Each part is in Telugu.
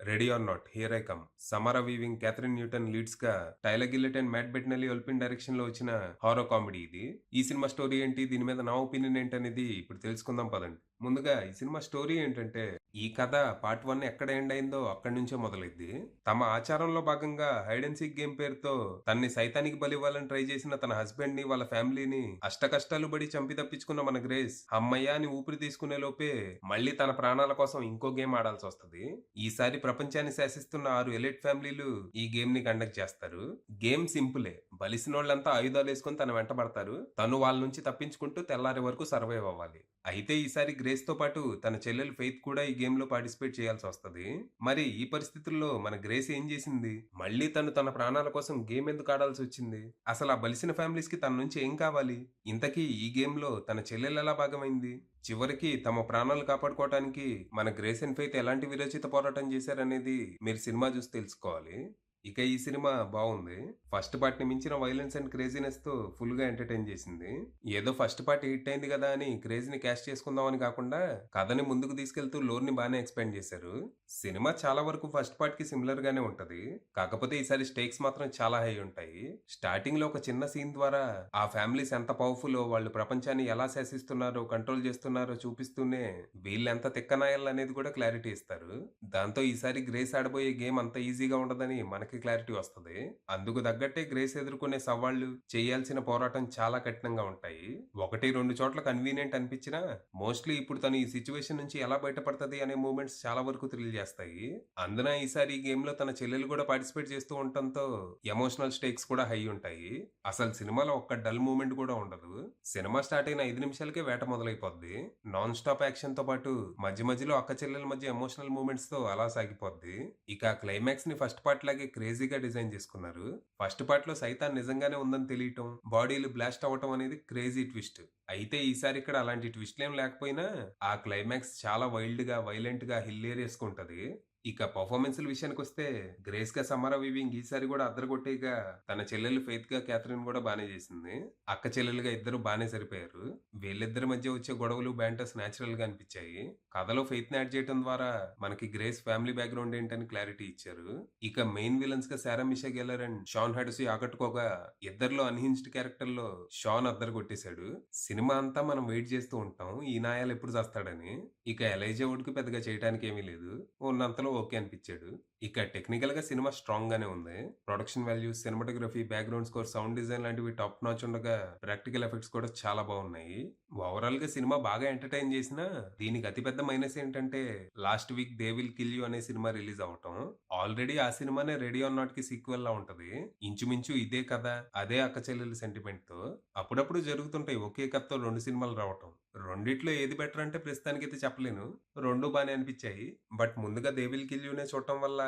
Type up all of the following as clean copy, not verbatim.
Ready or not, here I come. Samara Weaving, Kathryn Newton leads గా, Tyler Gillett and Matt Bettinelli Olpin direction లో వచ్చిన హారర్ కామెడీ ఇది. ఈ సినిమా స్టోరీ ఏంటి, దీని మీద నా ఒపీనియన్ ఏంటనేది ఇప్పుడు తెలుసుకుందాం పదండి. ముందుగా ఈ సినిమా స్టోరీ ఏంటంటే, ఈ కథ పార్ట్ 1 ఎక్కడ ఎండ్ అయిందో అక్కడి నుంచే మొదలైద్ది. తమ ఆచారంలో భాగంగా హైడ్ అండ్ సీక్ గేమ్ పేరుతో తన్ని సైతానికి బలివ్వాలని ట్రై చేసిన తన హస్బెండ్ ని, వాళ్ళ ఫ్యామిలీని అష్టకష్టాలు పడి చంపి తప్పించుకున్న మన గ్రేస్ అమ్మయ్య అని ఊపిరి తీసుకునే లోపే మళ్ళీ తన ప్రాణాల కోసం ఇంకో గేమ్ ఆడాల్సి వస్తది. ఈసారి ప్రపంచాన్ని శాసిస్తున్న 6 ఎలిట్ ఫ్యామిలీలు ఈ గేమ్ ని కండక్ట్ చేస్తారు. గేమ్ సింపులే. బలిసినోళ్ళంతా ఆయుధాలేసుకొని తన వెంట పడతారు. తను వాళ్ళ నుంచి తప్పించుకుంటూ తెల్లారే వరకు సర్వైవ్ అవ్వాలి. అయితే ఈసారి గ్రేస్ తో పాటు తన చెల్లెలు ఫెయిత్ కూడా ఈ గేమ్ లో పార్టిసిపేట్ చేయాల్సి వస్తది. మరి ఈ పరిస్థితుల్లో మన గ్రేస్ ఏం చేసింది? మళ్ళీ తను తన ప్రాణాల కోసం గేమ్ ఎందుకు ఆడాల్సి వచ్చింది? అసలు ఆ బలిసిన ఫ్యామిలీస్ కి తన నుంచి ఏం కావాలి? ఇంతకీ ఈ గేమ్ లో తన చెల్లెలు ఎలా భాగమైంది? చివరికి తమ ప్రాణాలు కాపాడుకోవటానికి మన గ్రేస్ అండ్ ఫెయిత్ ఎలాంటి విరోచిత పోరాటం చేశారనేది మీరు సినిమా చూసి తెలుసుకోవాలి. ఇక ఈ సినిమా బావుంది. ఫస్ట్ పార్ట్‌ని మించిన వయలెన్స్ అండ్ క్రేజీనెస్‌తో ఫుల్‌గా ఎంటర్‌టైన్ చేసింది. ఏదో ఫస్ట్ పార్ట్ హిట్ అయింది గదా అని క్రేజ్‌ని క్యాష్ చేసుకుందామని కాకుండా, కథని ముందుకు తీసుకెళ్తూ లోర్‌ని బానే ఎక్స్‌పాండ్ చేశారు. సినిమా చాలా వరకు ఫస్ట్ పార్ట్‌కి సిమిలర్ గానే ఉంటది. కాకపోతే ఈసారి స్టేక్స్ మాత్రం చాలా హై ఉంటాయి. స్టార్టింగ్‌లో ఒక చిన్న సీన్ ద్వారా ఆ ఫ్యామిలీస్ ఎంత పవర్‌ఫుల్లో, వాళ్ళు ప్రపంచాన్ని ఎలా శాసిస్తున్నారో, కంట్రోల్ చేస్తున్నారో చూపిస్తూనే వీళ్ళెంత తిక్కనాయాలనేది కూడా క్లారిటీ ఇస్తారు. దాంతో ఈసారి గ్రేస్ ఆడబోయే గేమ్ అంత ఈజీగా ఉండదని మనకి క్లారిటీ వస్తది. అందుకు తగ్గట్టే గ్రేస్ ఎదుర్కొనే సవాళ్లు, చేయాల్సిన పోరాటం చాలా కఠినంగా ఉంటాయి. 1, 2 చోట్ల కన్వీనియంట్ అనిపించినా, మోస్ట్‌లీ ఇప్పుడు తను ఈ సిట్యుయేషన్ నుంచి ఎలా బయటపడతది అనే మూవ్‌మెంట్స్ చాలా వరకు థ్రిల్ చేస్తాయి. అందున ఈసారి ఈ గేమ్‌లో తన చెల్లెలు కూడా పార్టిసిపేట్ చేస్తూ ఉండటంతో ఎమోషనల్ స్టేక్స్ కూడా హై ఉంటాయి. అసలు సినిమాలో ఒక్క డల్ మూవ్‌మెంట్ కూడా ఉండదు. సినిమా స్టార్ట్ అయిన 5 నిమిషాలకే వేట మొదలైపోద్ది. నాన్ స్టాప్ యాక్షన్‌తో పాటు మధ్య మధ్యలో అక్క చెల్లెల మధ్య ఎమోషనల్ మూవ్‌మెంట్స్‌తో అలా సాగిపోద్ది. ఇక క్లైమాక్స్‌ని ఫస్ట్ పార్ట్ లాగే క్రేజీగా డిజైన్ చేసుకున్నారు. ఫస్ట్ పార్ట్ లో సైతాన్ నిజంగానే ఉందని తెలియటం, బాడీలు బ్లాస్ట్ అవ్వటం అనేది క్రేజీ ట్విస్ట్. అయితే ఈసారి ఇక్కడ అలాంటి ట్విస్ట్‌లేం లేకపోయినా, ఆ క్లైమాక్స్ చాలా వైల్డ్ గా, వైలెంట్ గా, హిల్లేరియస్ గా ఉంటది. ఇక పర్ఫార్మెన్స్‌ల విషయానికొస్తే, గ్రేస్‌గా సమారా వీవింగ్ ఈసారి కూడా అదరగొట్టేయగా, తన చెల్లెలు ఫెయిత్‌గా క్యాథరిన్ కూడా బానే చేసింది. అక్క చెల్లెలుగా ఇద్దరు బానే సరిపోయారు. వీళ్ళిద్దరి మధ్య వచ్చే గొడవలు, బ్యాంటర్స్ నేచురల్ గా అనిపించాయి. కథలో ఫెయిత్‌ని యాడ్ చేయడం ద్వారా మనకి గ్రేస్ ఫ్యామిలీ బ్యాక్‌గ్రౌండ్ ఏంటని క్లారిటీ ఇచ్చారు. ఇక మెయిన్ విలన్స్ గా సారా మిషా గెల్లర్ అండ్ షాన్ హెడసీ ఆకట్టుకోగా, ఇద్దరిలో అన్‌హింజ్డ్ క్యారెక్టర్‌లో షాన్ అద్దరగొట్టేశాడు. సినిమా అంతా మనం వెయిట్ చేస్తూ ఉంటాం, ఈ నాయాలు ఎప్పుడు చస్తాడని. ఇక ఎలైజా వుడ్‌కి పెద్దగా చేయటానికి ఏమీ లేదు. ఉన్నంతలో ఓకే అనిపిచ్చాడు. ఇక టెక్నికల్‌గా సినిమా స్ట్రాంగ్ గానే ఉంది. Production values, cinematography, background score, sound design లాంటివి టాప్ నాచ్ ఉండగా, ప్రాక్టికల్ ఎఫెక్ట్స్ కూడా చాలా బాగున్నాయి. ఓవరాల్‌గా సినిమా బాగా ఎంటర్‌టైన్ చేసినా, దీనికి అతిపెద్ద మైనస్ ఏంటంటే, last week 'they will kill you' అనే సినిమా రిలీజ్ అవ్వటం. ఆల్రెడీ ఆ సినిమానే 'రెడీ ఆర్ నాట్'కి సీక్వెల్‌లా ఉంటది. ఇంచుమించు ఇదే కథ, అదే అక్క చెల్లెలి సెంటిమెంట్‌తో అప్పుడప్పుడు జరుగుతుంటాయి ఒకే కథతో 2 సినిమాలు రావటం. రెండిట్లో ఏది బెటర్ అంటే ప్రస్తుతానికైతే చెప్పలేను. 2 బానే అనిపిచ్చాయి. బట్ ముందుగా 'దే విల్ కిల్ యూ'నే చూడటం వల్ల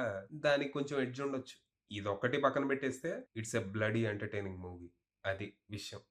దానికి కొంచెం ఎడ్జ్ ఉండొచ్చు. ఇదొక్కటి పక్కన పెట్టేస్తే it's a bloody entertaining movie. అది విషయం.